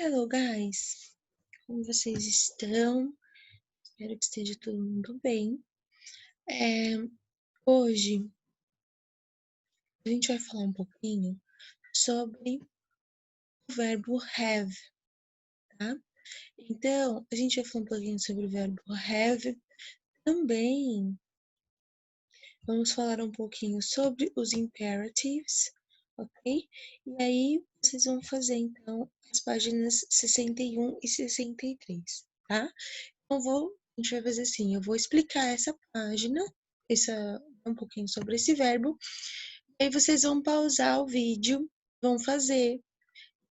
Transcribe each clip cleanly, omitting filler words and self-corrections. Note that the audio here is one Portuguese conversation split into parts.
Hello, guys! Como vocês estão? Espero que esteja todo mundo bem. Hoje a gente vai falar um pouquinho sobre o verbo have, tá? Então, a gente vai falar um pouquinho sobre o verbo have. Também vamos falar um pouquinho sobre os imperatives, ok? E aí, vocês vão fazer, então, as páginas 61 e 63, tá? A gente vai fazer assim, eu vou explicar essa página, um pouquinho sobre esse verbo, aí vocês vão pausar o vídeo, vão fazer.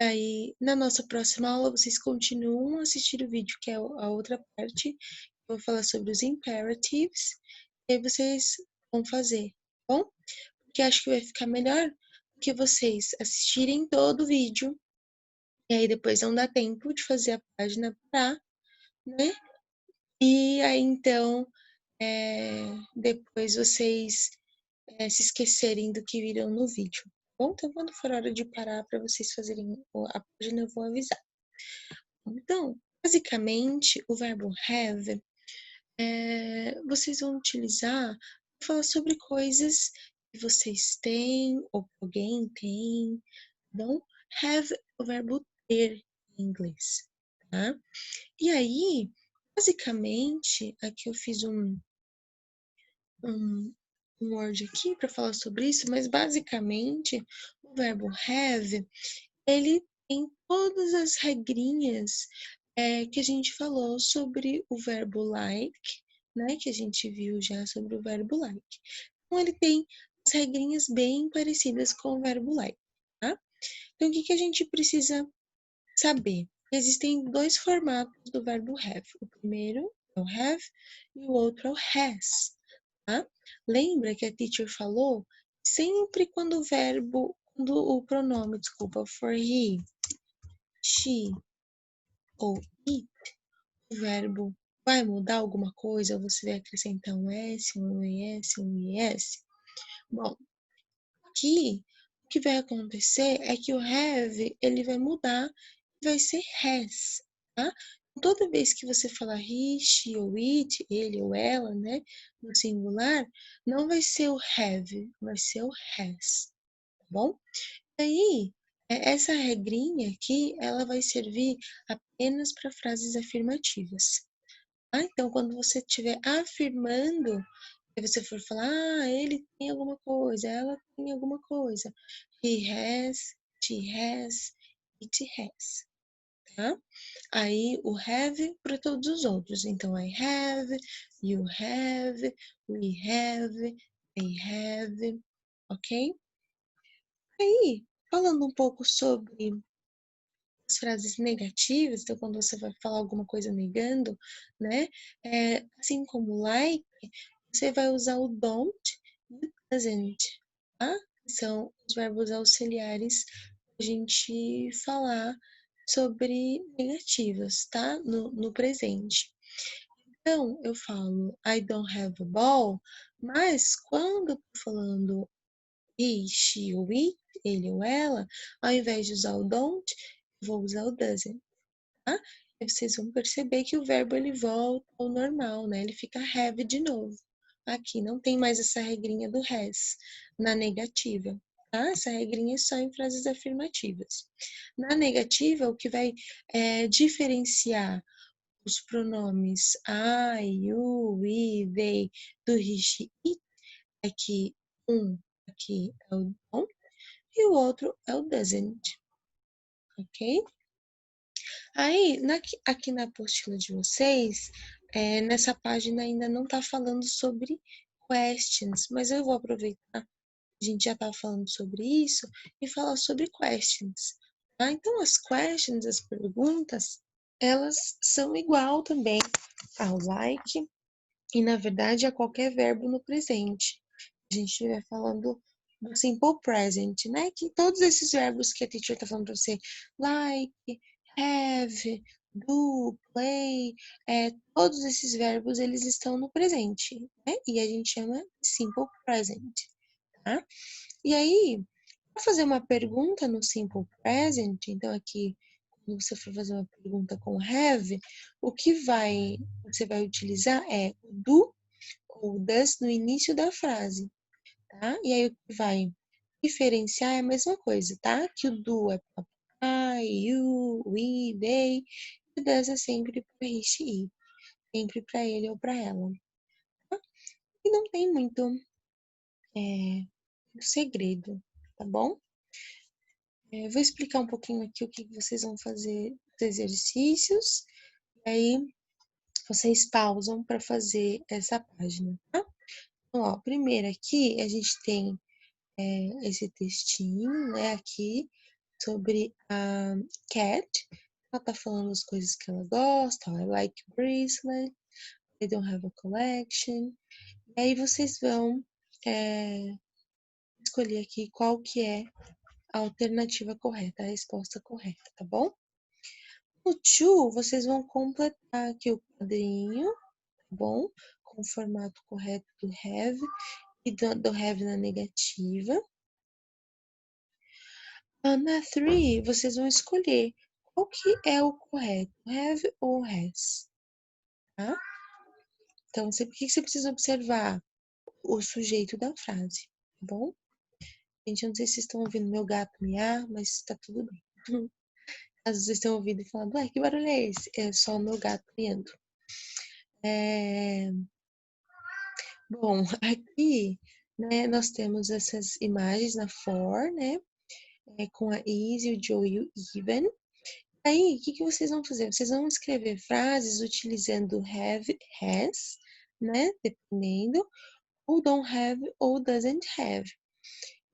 Aí, na nossa próxima aula, vocês continuam a assistir o vídeo, que é a outra parte. Eu vou falar sobre os imperatives, e aí vocês vão fazer, tá bom? Porque acho que vai ficar melhor que vocês assistirem todo o vídeo, e aí depois não dá tempo de fazer a página pra, né? E aí, então, depois vocês se esquecerem do que viram no vídeo. Bom, então quando for hora de parar para vocês fazerem a página, eu vou avisar. Então, basicamente, o verbo have, vocês vão utilizar para falar sobre coisas que vocês têm ou que alguém tem, tá bom? Have é o verbo ter em inglês, tá? E aí, basicamente, aqui eu fiz um, um word aqui para falar sobre isso, mas basicamente o verbo have, ele tem todas as regrinhas que a gente falou sobre o verbo like, né? Que a gente viu já sobre o verbo like. Então, ele tem as regrinhas bem parecidas com o verbo like, tá? Então, o que a gente precisa saber? Existem dois formatos do verbo have. O primeiro é o have e o outro é o has. Tá? Lembra que a teacher falou? Sempre quando o pronome, desculpa, for he, she ou it, o verbo vai mudar alguma coisa, você vai acrescentar um S, um ES, um IS. Bom, aqui o que vai acontecer é que o have, ele vai mudar e vai ser has, tá? Toda vez que você falar he, she ou it, ele ou ela, né, no singular, não vai ser o have, vai ser o has, tá bom? Aí, essa regrinha aqui, ela vai servir apenas para frases afirmativas, tá? Então, quando você estiver afirmando, e você for falar, ele tem alguma coisa, ela tem alguma coisa, he has, she has, it has, tá? Aí o have para todos os outros. Então, I have, you have, we have, they have, ok? Aí, falando um pouco sobre as frases negativas, então quando você vai falar alguma coisa negando, né? Assim como like, você vai usar o don't e o doesn't, tá? São os verbos auxiliares para a gente falar sobre negativas, tá? No presente. Então, eu falo I don't have a ball, mas quando eu tô falando he, she ou it, ele ou ela, ao invés de usar o don't, eu vou usar o doesn't, tá? E vocês vão perceber que o verbo ele volta ao normal, né? Ele fica have de novo. Aqui não tem mais essa regrinha do has na negativa, tá? Essa regrinha é só em frases afirmativas. Na negativa, o que vai diferenciar os pronomes I, you, we, they do he, she, it é que um aqui é o don't e o outro é o doesn't, ok? Aí, aqui na apostila de vocês, nessa página ainda não está falando sobre questions, mas eu vou aproveitar, a gente já estava falando sobre isso, e falar sobre questions. Tá? Então, as questions, as perguntas, elas são igual também ao like e, na verdade, a qualquer verbo no presente. A gente vai falando do simple present, né? Que todos esses verbos que a teacher está falando para você, like, have, do, play, todos esses verbos, eles estão no presente, né? E a gente chama simple present, tá? E aí, para fazer uma pergunta no simple present, então aqui, quando você for fazer uma pergunta com have, o que você vai utilizar é o do ou does no início da frase, tá? E aí o que vai diferenciar é a mesma coisa, tá? Que o do é papai, you, we, they, e o does é sempre para he, she, it, sempre para ele ou para ela, tá? E não tem muito segredo, tá bom? Vou explicar um pouquinho aqui o que vocês vão fazer os exercícios, e aí vocês pausam para fazer essa página, tá? Então, ó, primeiro aqui a gente tem esse textinho, né, aqui sobre a Cat. Ela tá falando as coisas que ela gosta, ó, I like bracelet, I don't have a collection. E aí vocês vão escolher aqui qual que é a alternativa correta, a resposta correta, tá bom? No to, vocês vão completar aqui o quadrinho, tá bom? Com o formato correto do have e do have na negativa. Na 3, vocês vão escolher qual que é o correto, have ou has, tá? Então, o que você precisa observar? O sujeito da frase, tá bom? Gente, eu não sei se vocês estão ouvindo meu gato miar, mas tá tudo bem. Às vezes vocês estão ouvindo e falando, ué, que barulho é esse? É só o meu gato miando. Bom, aqui, né, nós temos essas imagens na for, né? Com a is, o Joe e o even. Aí, o que vocês vão fazer? Vocês vão escrever frases utilizando have, has, né? Dependendo, ou don't have ou doesn't have.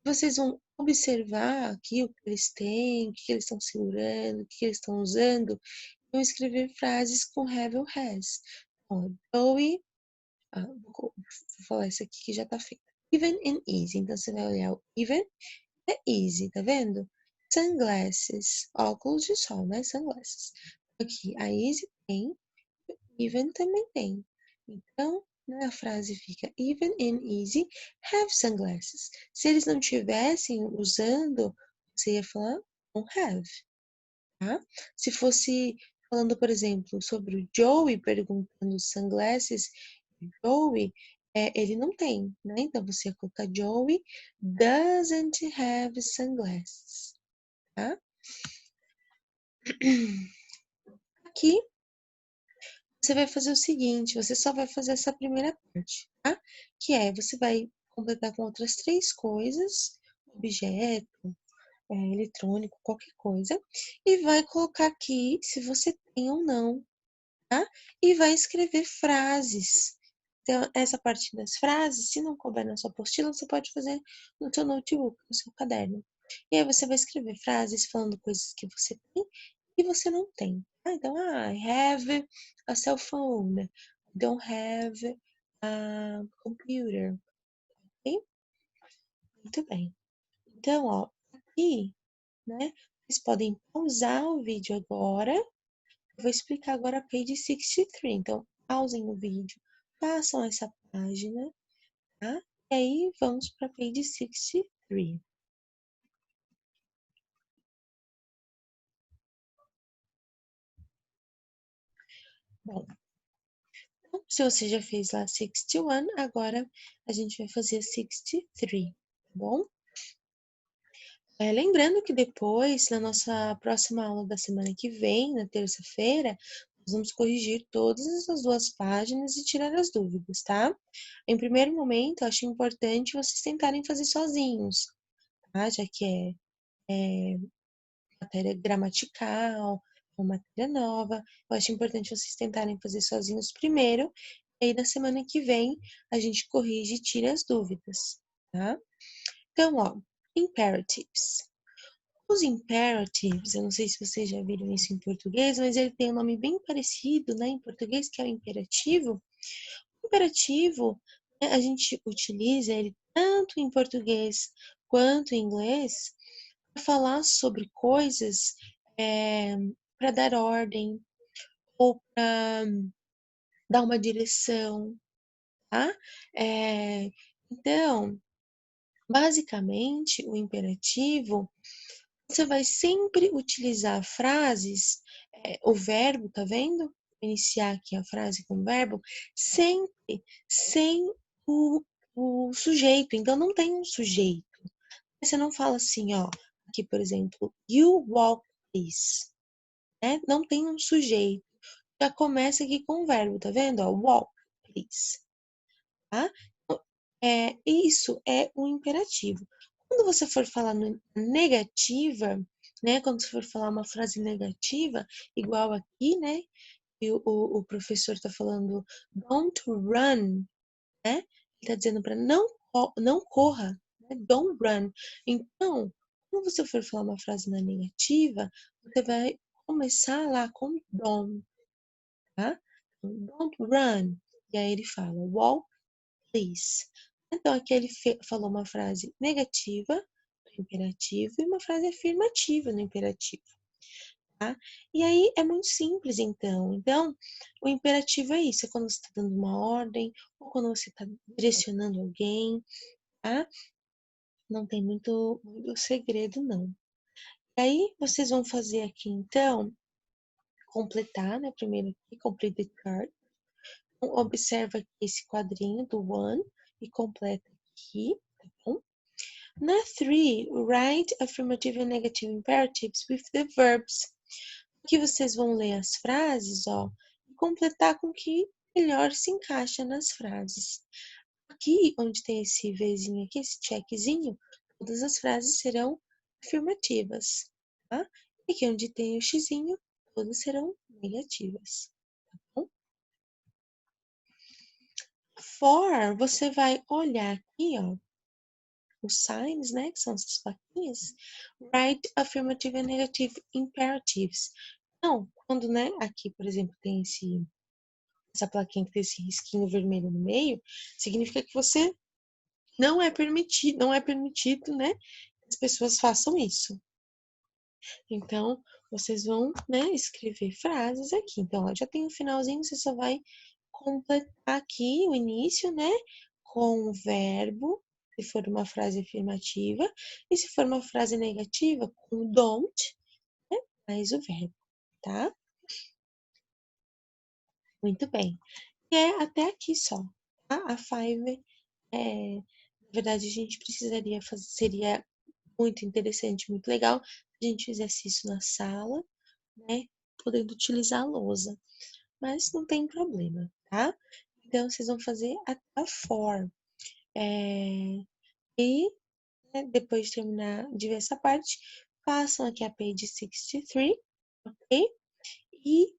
Vocês vão observar aqui o que eles têm, o que eles estão segurando, o que eles estão usando, e vão escrever frases com have ou has. Ó, Joey, vou falar isso aqui que já tá feito. Even and easy. Então, você vai olhar o even é easy, tá vendo? Sunglasses, óculos de sol, né? Sunglasses. Aqui, a easy tem, even também tem. Então, né, a frase fica even and easy have sunglasses. Se eles não tivessem usando, você ia falar don't have, tá? Se fosse falando, por exemplo, sobre o Joey perguntando sunglasses, Joey, ele não tem, né? Então você ia colocar Joey doesn't have sunglasses, tá? Aqui você vai fazer o seguinte, você só vai fazer essa primeira parte, tá? Que é, você vai completar com outras 3 coisas, objeto, eletrônico, qualquer coisa, e vai colocar aqui se você tem ou não, tá? E vai escrever frases. Então, essa parte das frases, se não couber na sua apostila, você pode fazer no seu notebook, no seu caderno. E aí você vai escrever frases falando coisas que você tem e você não tem. Então, I have a cell phone. I don't have a computer. Ok? Muito bem. Então, ó, aqui, né, vocês podem pausar o vídeo agora. Eu vou explicar agora a page 63. Então, pausem o vídeo, façam essa página, tá? E aí, vamos para a page 63. Bom, então, se você já fez lá 61, agora a gente vai fazer 63, tá bom? Lembrando que depois, na nossa próxima aula da semana que vem, na terça-feira, nós vamos corrigir todas essas 2 páginas e tirar as dúvidas, tá? Em primeiro momento, acho importante vocês tentarem fazer sozinhos, tá? Já que é matéria gramatical, é uma matéria nova. Eu acho importante vocês tentarem fazer sozinhos primeiro, e aí na semana que vem a gente corrige e tira as dúvidas, tá? Então, ó, imperatives. Os imperatives, eu não sei se vocês já viram isso em português, mas ele tem um nome bem parecido, né, em português, que é o imperativo. O imperativo, né, a gente utiliza ele tanto em português quanto em inglês para falar sobre coisas para dar ordem ou para dar uma direção, tá? Então, basicamente, o imperativo você vai sempre utilizar frases, o verbo, tá vendo? Iniciar aqui a frase com o verbo, sempre sem o, o sujeito. Então, não tem um sujeito. Você não fala assim, ó, aqui, por exemplo, you walk this, né? Não tem um sujeito. Já começa aqui com o verbo, tá vendo? Ó, walk, please, tá? Isso é um imperativo. Quando você for falar negativa, né? Quando você for falar uma frase negativa, igual aqui, né? E o professor está falando don't run, né? Ele está dizendo para não corra, né? Don't run. Então, quando você for falar uma frase na negativa, você vai começar lá com don't, tá? Don't run. E aí ele fala walk, please. Então, aqui ele falou uma frase negativa no imperativo e uma frase afirmativa no imperativo, tá? E aí é muito simples, então. Então, o imperativo é isso, é quando você está dando uma ordem ou quando você está direcionando alguém, tá? Não tem muito segredo, não. E aí, vocês vão fazer aqui, então, completar, né? Primeiro aqui, complete the card. Então, observa aqui esse quadrinho do one e completa aqui, tá bom? Na 3, write affirmative and negative imperatives with the verbs. Aqui vocês vão ler as frases, ó, e completar com o que melhor se encaixa nas frases. Aqui, onde tem esse Vzinho aqui, esse checkzinho, todas as frases serão afirmativas, tá? E aqui onde tem o xizinho, todas serão negativas, tá bom? For, você vai olhar aqui, ó, os signs, né, que são essas plaquinhas, write affirmative and negative imperatives. Então, quando, né, aqui, por exemplo, tem essa plaquinha que tem esse risquinho vermelho no meio, significa que você não é permitido, né, que as pessoas façam isso. Então, vocês vão, né, escrever frases aqui. Então, ó, já tem o finalzinho, você só vai completar aqui o início, né, com o verbo, se for uma frase afirmativa, e se for uma frase negativa, com o don't, né, mais o verbo, tá? Muito bem. E é até aqui só, tá? A Fiverr, na verdade, a gente precisaria fazer, seria muito interessante, muito legal, se a gente fizesse isso na sala, né? Podendo utilizar a lousa. Mas não tem problema, tá? Então, vocês vão fazer até a for. E, né, depois de terminar de ver essa parte, passam aqui a page 63, ok? E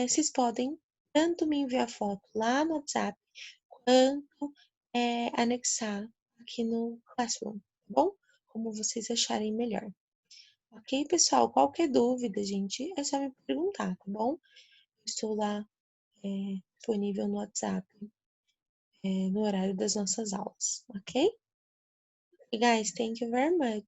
vocês podem tanto me enviar foto lá no WhatsApp, quanto anexar aqui no Classroom, tá bom? Como vocês acharem melhor. Ok, pessoal? Qualquer dúvida, gente, é só me perguntar, tá bom? Estou lá disponível no WhatsApp no horário das nossas aulas, ok? Guys, thank you very much.